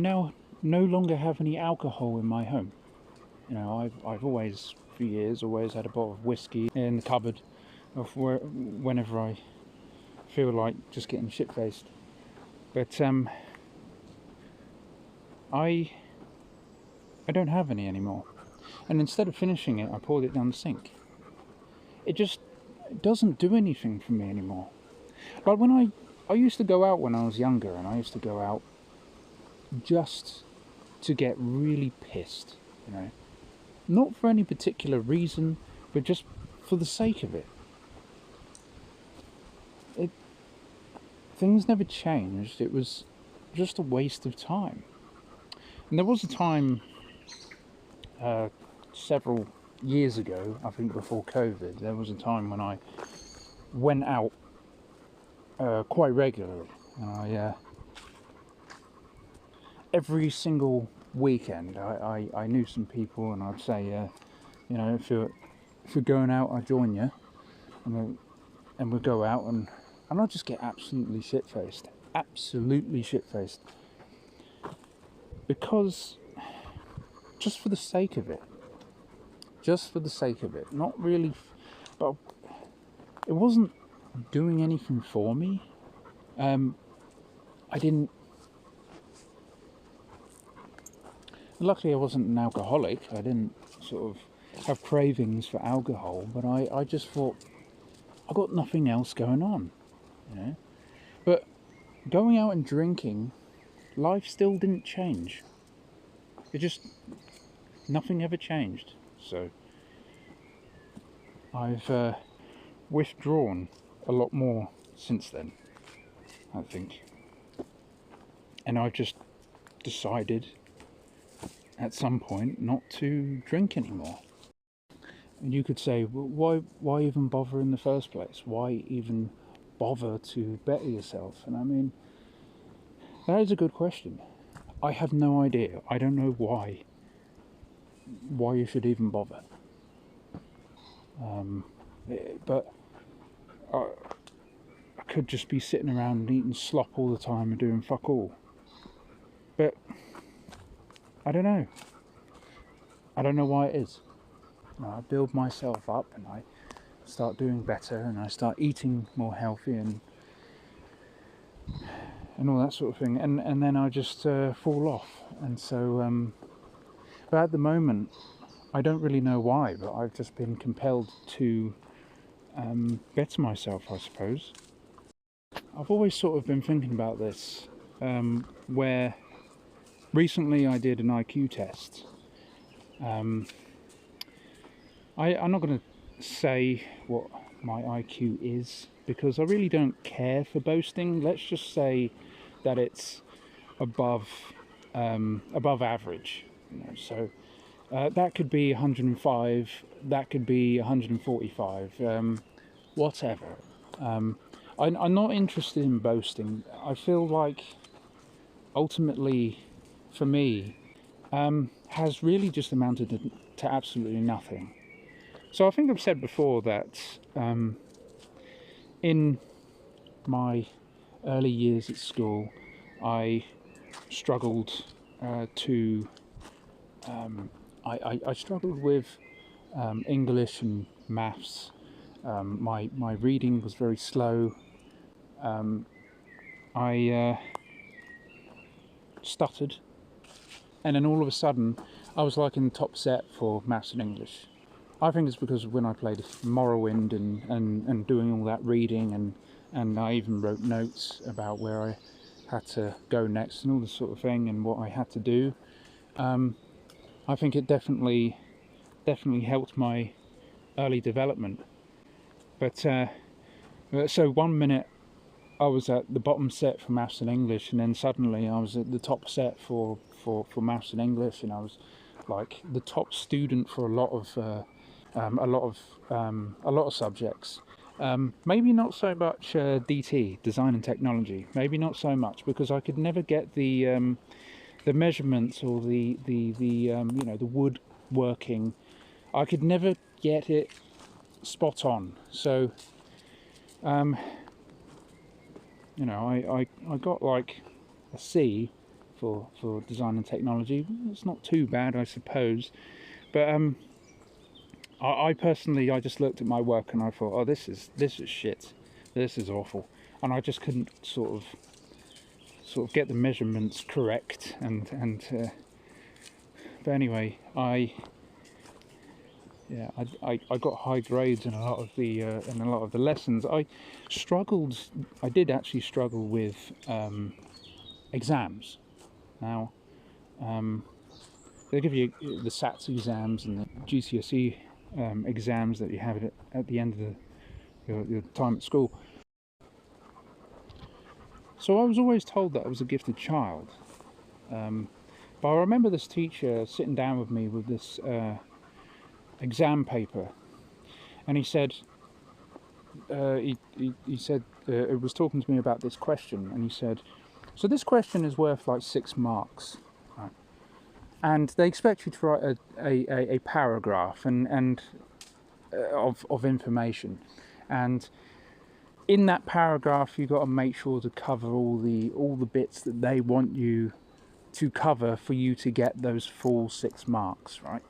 now no longer have any alcohol in my home. You know, I've always, for years, always had a bottle of whiskey in the cupboard whenever I feel like just getting shit-faced. But I don't have any anymore. And instead of finishing it, I poured it down the sink. It doesn't do anything for me anymore. Like when I used to go out when I was younger, and I used to go out just to get really pissed, you know. Not for any particular reason, but just for the sake of it. Things never changed. It was just a waste of time. And there was a time several years ago, I think before COVID, there was a time when I went out quite regularly. Every single weekend I knew some people, and I'd say, you know, if you're going out, I'll join you, and we'll go out, and I'd just get absolutely shit-faced, because just for the sake of it, not really, but it wasn't doing anything for me. Luckily I wasn't an alcoholic. I didn't sort of have cravings for alcohol, but I just thought, I got nothing else going on, you know. But going out and drinking, life still didn't change. Nothing ever changed. So I've withdrawn a lot more since then, I think. And I've just decided at some point not to drink anymore. And you could say, well, why even bother in the first place? Why even bother to better yourself? And I mean, that is a good question. I have no idea. I don't know why you should even bother. But I could just be sitting around and eating slop all the time and doing fuck all. But I don't know. I don't know why it is. You know, I build myself up and I start doing better and I start eating more healthy and all that sort of thing, and then I just fall off. And so but at the moment I don't really know why, but I've just been compelled to better myself, I suppose. I've always sort of been thinking about this, where recently I did an IQ test. I'm not going to say what my IQ is, because I really don't care for boasting. Let's just say that it's above average. You know, so that could be 105, that could be 145, whatever. I'm not interested in boasting. I feel like ultimately, for me, has really just amounted to absolutely nothing. So I think I've said before that in my early years at school, I struggled I struggled with English and maths. My reading was very slow. I stuttered, and then all of a sudden I was like in the top set for maths and English. I think it's because when I played Morrowind and doing all that reading, and I even wrote notes about where I had to go next and all this sort of thing and what I had to do. I think it definitely helped my early development. But so 1 minute I was at the bottom set for maths and English, and then suddenly I was at the top set for maths and English, and I was like the top student for a lot of subjects. Maybe not so much DT, design and technology. Maybe not so much, because I could never get the measurements or the woodworking. I could never get it spot on. So I got like a C for design and technology. It's not too bad, I suppose. But I personally, I just looked at my work and I thought, oh, this is shit. This is awful, and I just couldn't sort of get the measurements correct. But anyway, I got high grades in a lot of the lessons. I did actually struggle with exams. Now, they give you the SATs exams and the GCSE exams that you have at the end of your time at school. So I was always told that I was a gifted child. But I remember this teacher sitting down with me with this exam paper, and he said, it was talking to me about this question, and he said, so this question is worth like 6 marks, right? And they expect you to write a paragraph of information, and in that paragraph you've got to make sure to cover all the bits that they want you to cover for you to get those full 6 marks, right?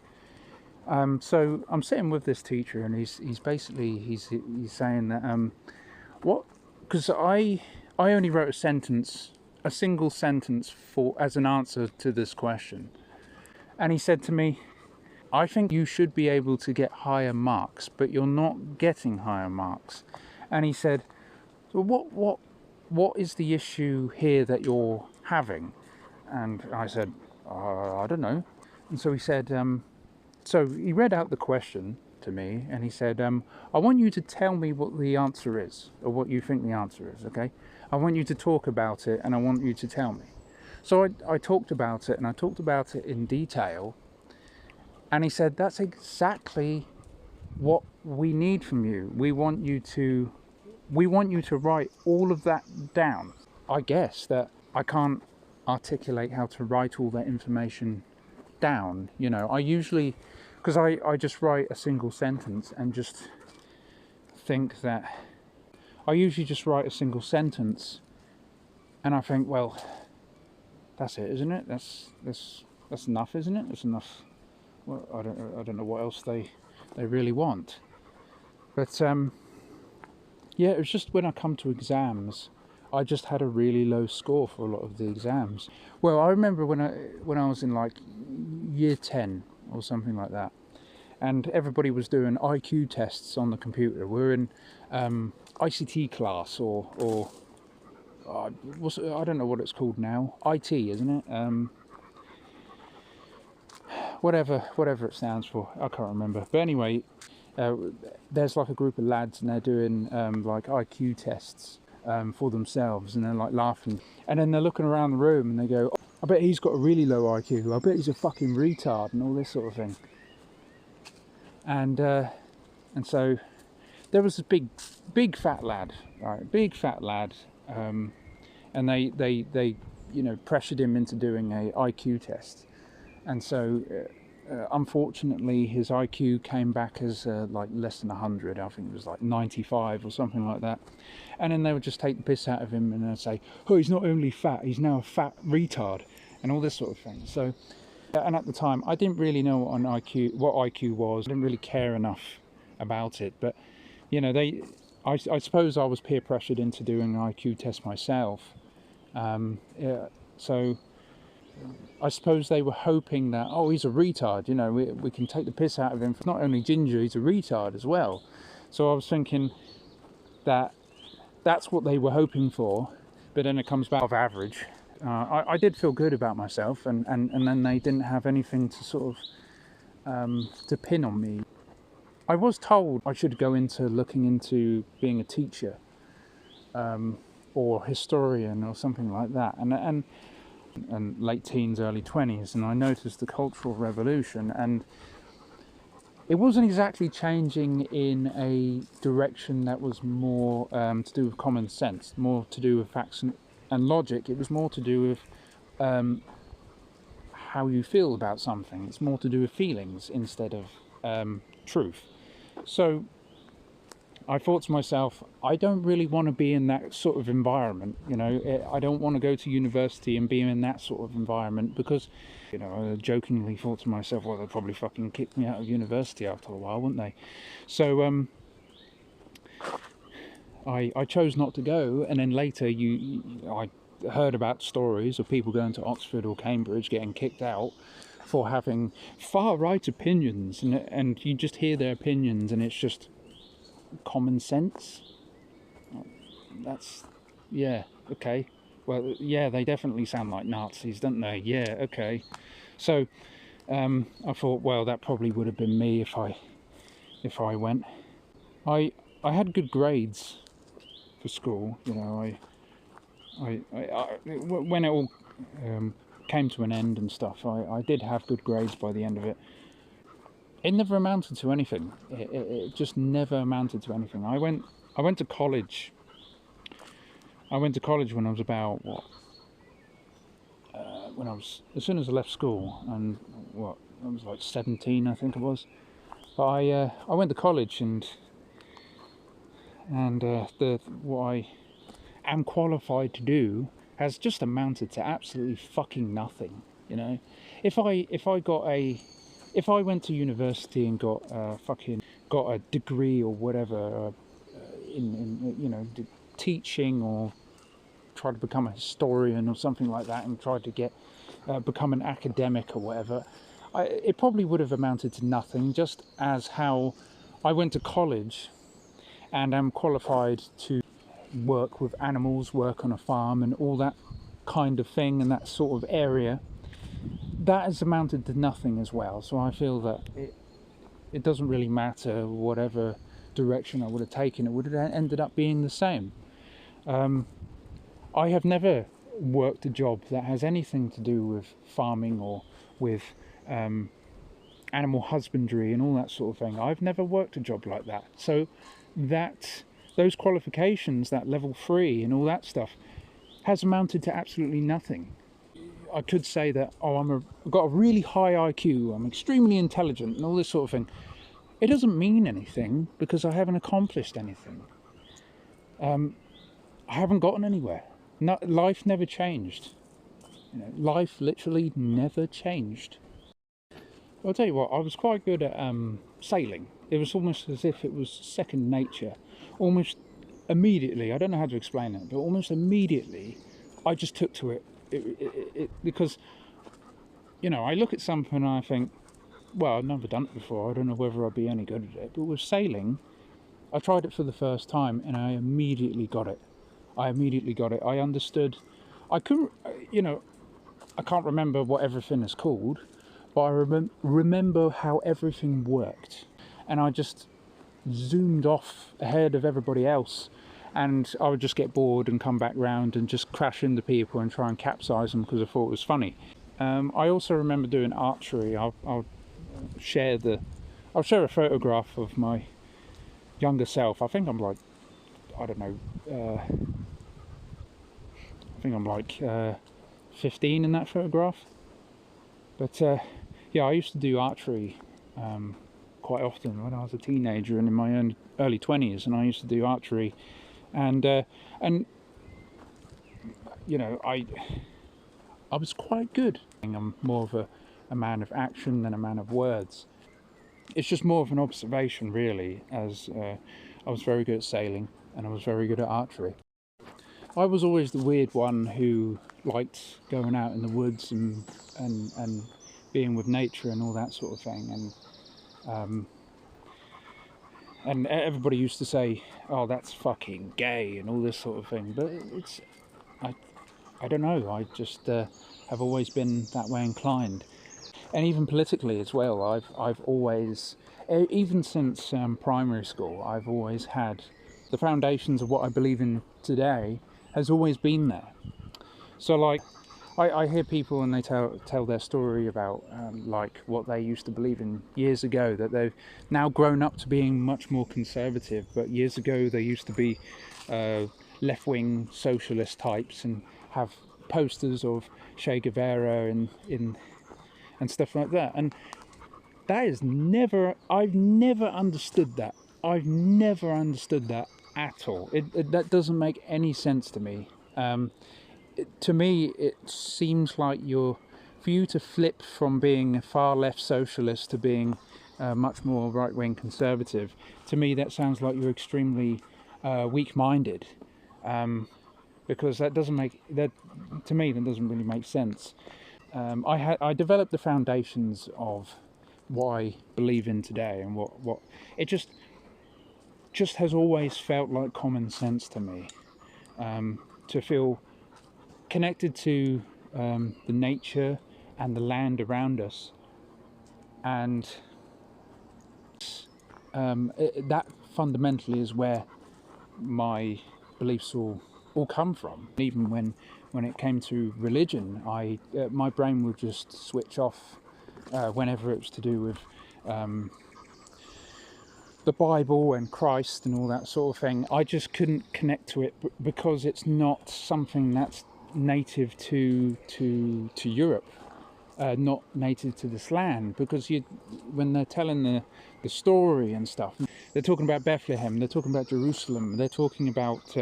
So I'm sitting with this teacher, and he's basically saying that because I only wrote a single sentence as an answer to this question, and he said to me, I think you should be able to get higher marks, but you're not getting higher marks. And he said, so what is the issue here that you're having? And I said, I don't know. And so he said, so he read out the question to me, and he said, I want you to tell me what the answer is, or what you think the answer is, okay? I want you to talk about it, and I want you to tell me. So I talked about it, and I talked about it in detail, and he said, that's exactly what we need from you. We want you to write all of that down. I guess that I can't articulate how to write all that information down. You know, I usually, because I just write a single sentence and just think that, I usually just write a single sentence and I think, well, that's it, isn't it? That's enough, isn't it? That's enough. Well, I don't know what else they really want. But yeah, it was just when I come to exams, I just had a really low score for a lot of the exams. Well, I remember when I was in like year 10 or something like that, and everybody was doing IQ tests on the computer. We were in ICT class or I don't know what it's called now. IT, isn't it? Whatever it stands for, I can't remember. But anyway, there's like a group of lads, and they're doing like IQ tests for themselves, and they're like laughing, and then they're looking around the room and they go, oh, I bet he's got a really low IQ, I bet he's a fucking retard, and all this sort of thing. And so there was this big fat lad, right? Big fat lad, and they pressured him into doing a IQ test, and so unfortunately his IQ came back as like less than 100. I think it was like 95 or something like that. And then they would just take the piss out of him and they'd say, oh, he's not only fat, he's now a fat retard, and all this sort of thing. So, and at the time I didn't really know what IQ was. I didn't really care enough about it, but you know, I suppose I was peer pressured into doing an IQ test myself. So I suppose they were hoping that, oh, he's a retard, you know, we can take the piss out of him. Not only ginger, he's a retard as well. So I was thinking that that's what they were hoping for, but then it comes back of average. I did feel good about myself, and then they didn't have anything to sort of to pin on me. I was told I should go into looking into being a teacher or historian or something like that, and late teens, early 20s, and I noticed the Cultural Revolution, and it wasn't exactly changing in a direction that was more to do with common sense, more to do with facts and logic. It was more to do with how you feel about something. It's more to do with feelings instead of truth. So I thought to myself, I don't really want to be in that sort of environment, you know. I don't want to go to university and be in that sort of environment because, you know, I jokingly thought to myself, well, they'd probably fucking kick me out of university after a while, wouldn't they? So I chose not to go, and then later I heard about stories of people going to Oxford or Cambridge getting kicked out for having far right opinions, and you just hear their opinions and it's just common sense. That's, yeah, okay, well, yeah, they definitely sound like Nazis, don't they? Yeah, okay. So I thought, well, that probably would have been me if I went. I had good grades for school, you know. When it all came to an end and stuff, I did have good grades by the end of it. It never amounted to anything. It just never amounted to anything. I went to college. I went to college when I was about as soon as I left school, and I was like 17, I think it was. But I went to college, and what I am qualified to do has just amounted to absolutely fucking nothing. You know, if I went to university and got a degree or whatever in you know, teaching, or tried to become a historian or something like that, and tried to become an academic or whatever, it probably would have amounted to nothing. Just as how I went to college and am qualified to work with animals, work on a farm and all that kind of thing, and that sort of area, that has amounted to nothing as well. So I feel that it doesn't really matter whatever direction I would have taken, it would have ended up being the same. I have never worked a job that has anything to do with farming or with animal husbandry and all that sort of thing. I've never worked a job like that. So those qualifications, that level 3 and all that stuff, has amounted to absolutely nothing. I could say that, I've got a really high IQ, I'm extremely intelligent and all this sort of thing. It doesn't mean anything because I haven't accomplished anything. I haven't gotten anywhere. Life never changed. You know, life literally never changed. I'll tell you what, I was quite good at sailing. It was almost as if it was second nature. Almost immediately, I don't know how to explain it, but almost immediately I just took to it. Because, you know, I look at something and I think, well, I've never done it before, I don't know whether I'll be any good at it. But with sailing, I tried it for the first time and I immediately got it. I understood. I couldn't, you know, I can't remember what everything is called, but I remember how everything worked. And I just zoomed off ahead of everybody else, and I would just get bored and come back round and just crash into people and try and capsize them because I thought it was funny. I also remember doing archery. I'll share a photograph of my younger self. I think I'm like, I don't know, I think I'm like 15 in that photograph. But yeah, I used to do archery quite often when I was a teenager and in my early 20s, and I used to do archery, and you know, I was quite good. I'm more of a man of action than a man of words. It's just more of an observation, really, as I was very good at sailing and I was very good at archery. I was always the weird one who liked going out in the woods and being with nature and all that sort of thing, and everybody used to say, "Oh, that's fucking gay" and all this sort of thing. But I don't know. I just have always been that way inclined, and even politically as well. I've always, even since primary school, I've always had the foundations of what I believe in today has always been there. So like, I hear people and they tell their story about like what they used to believe in years ago, that they've now grown up to being much more conservative, but years ago they used to be left-wing socialist types and have posters of Che Guevara and stuff like that. And that is I've never understood that. I've never understood that at all. That doesn't make any sense to me. To me, it seems like for you to flip from being a far left socialist to being much more right-wing conservative, to me that sounds like you're extremely weak-minded, because that doesn't make that to me that doesn't really make sense. I developed the foundations of what I believe in today, and what it just has always felt like common sense to me, to feel connected to the nature and the land around us, and that fundamentally is where my beliefs all come from. Even when it came to religion, my brain would just switch off whenever it was to do with the Bible and Christ and all that sort of thing. I just couldn't connect to it because it's not something that's native to Europe, not native to this land. Because when they're telling the story and stuff, they're talking about Bethlehem, they're talking about Jerusalem, they're talking about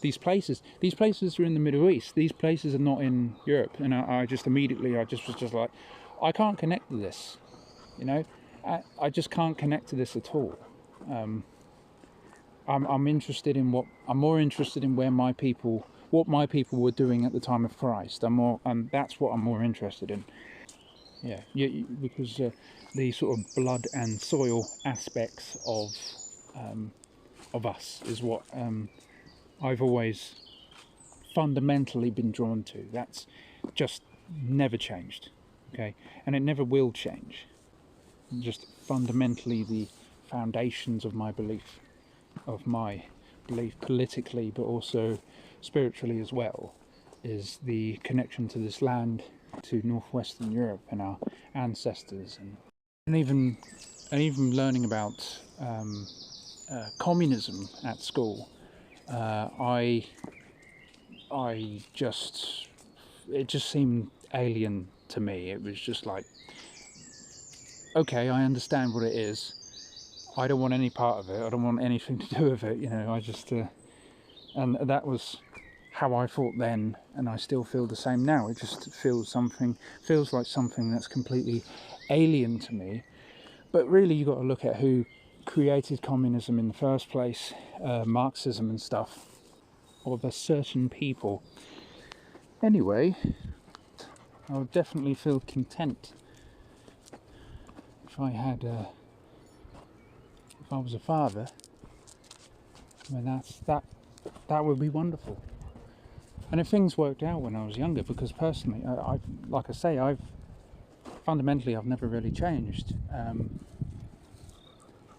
these places. These places are in the Middle East. These places are not in Europe. And I just immediately, was just like, I can't connect to this. You know, I just can't connect to this at all. I'm interested in I'm more interested in what my people were doing at the time of Christ. That's what I'm more interested in. Yeah, because the sort of blood and soil aspects of us is what I've always fundamentally been drawn to. That's just never changed, okay, and it never will change. Just fundamentally the foundations of my belief politically, but also spiritually as well, is the connection to this land, to northwestern Europe and our ancestors, and even learning about communism at school. It just seemed alien to me. It was just like, okay, I understand what it is. I don't want any part of it. I don't want anything to do with it. You know, I just and that was how I thought then, and I still feel the same now. It just feels like something that's completely alien to me. But really, you got to look at who created communism in the first place, Marxism and stuff, of a certain people. Anyway, I would definitely feel content if I was a father. I mean, that would be wonderful. And if things worked out when I was younger, because personally, like I say, I've never really changed.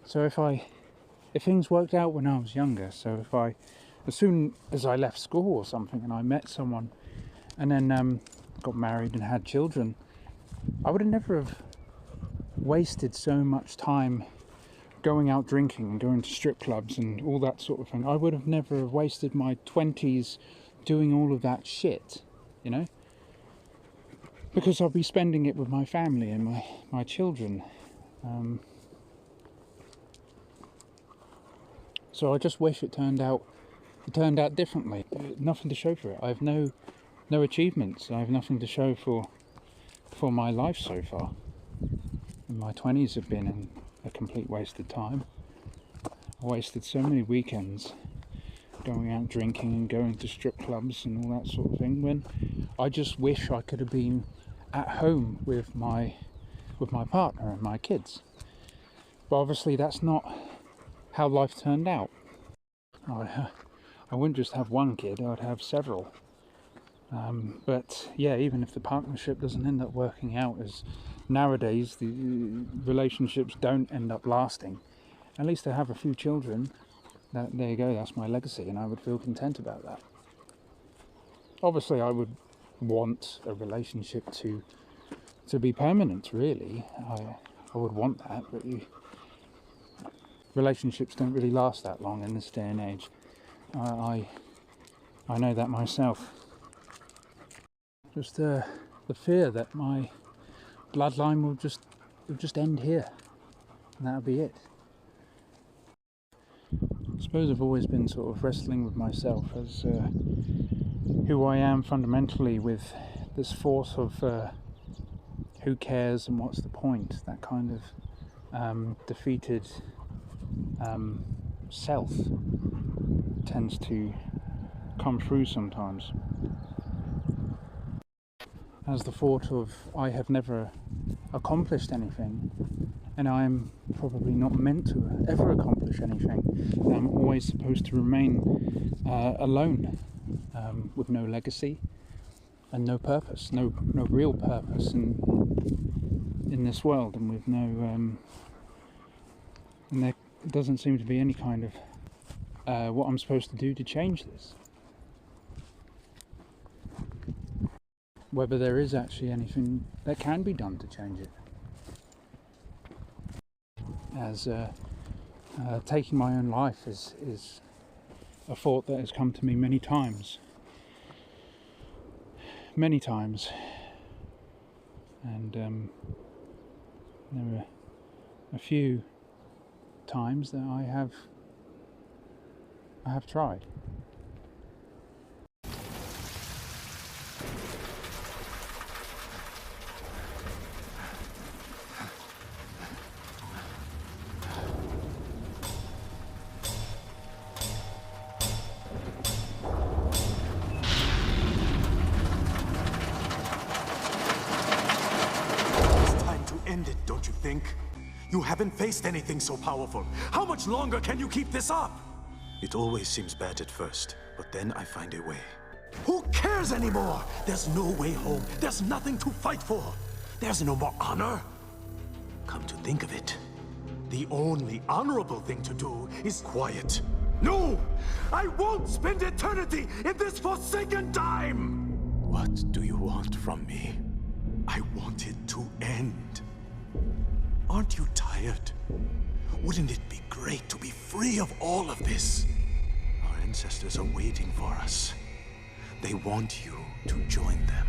So if things worked out when I was younger, so as soon as I left school or something and I met someone and then got married and had children, I would have never have wasted so much time going out drinking and going to strip clubs and all that sort of thing. I would have never wasted my 20s doing all of that shit, you know, because I'll be spending it with my family and my children. So I just wish it turned out differently. Nothing to show for it. I have no achievements. I have nothing to show for my life so far. And my 20s have been a complete waste of time. I wasted so many weekends going out drinking and going to strip clubs and all that sort of thing, when I just wish I could have been at home with my partner and my kids. But obviously that's not how life turned out. I wouldn't just have one kid, I'd have several. But yeah, even if the partnership doesn't end up working out, as nowadays the relationships don't end up lasting, at least I have a few children. There you go, that's my legacy, and I would feel content about that. Obviously I would want a relationship to be permanent, really. I would want that, but relationships don't really last that long in this day and age. I know that myself. Just the fear that my bloodline will just end here, and that'll be it. suppose I've always been sort of wrestling with myself as who I am fundamentally, with this force of who cares and what's the point, that kind of defeated self tends to come through sometimes. As the thought of I have never accomplished anything, and I'm probably not meant to ever accomplish anything, and I'm always supposed to remain alone, with no legacy and no purpose, no real purpose in this world, and with no and there doesn't seem to be any kind of what I'm supposed to do to change this. Whether there is actually anything that can be done to change it. As taking my own life is a thought that has come to me many times, and there are a few times that I have tried. You haven't faced anything so powerful. How much longer can you keep this up? It always seems bad at first, but then I find a way. Who cares anymore? There's no way home. There's nothing to fight for. There's no more honor. Come to think of it, the only honorable thing to do is quiet. No! I won't spend eternity in this forsaken time! What do you want from me? I want it to end. Aren't you tired? Wouldn't it be great to be free of all of this? Our ancestors are waiting for us. They want you to join them.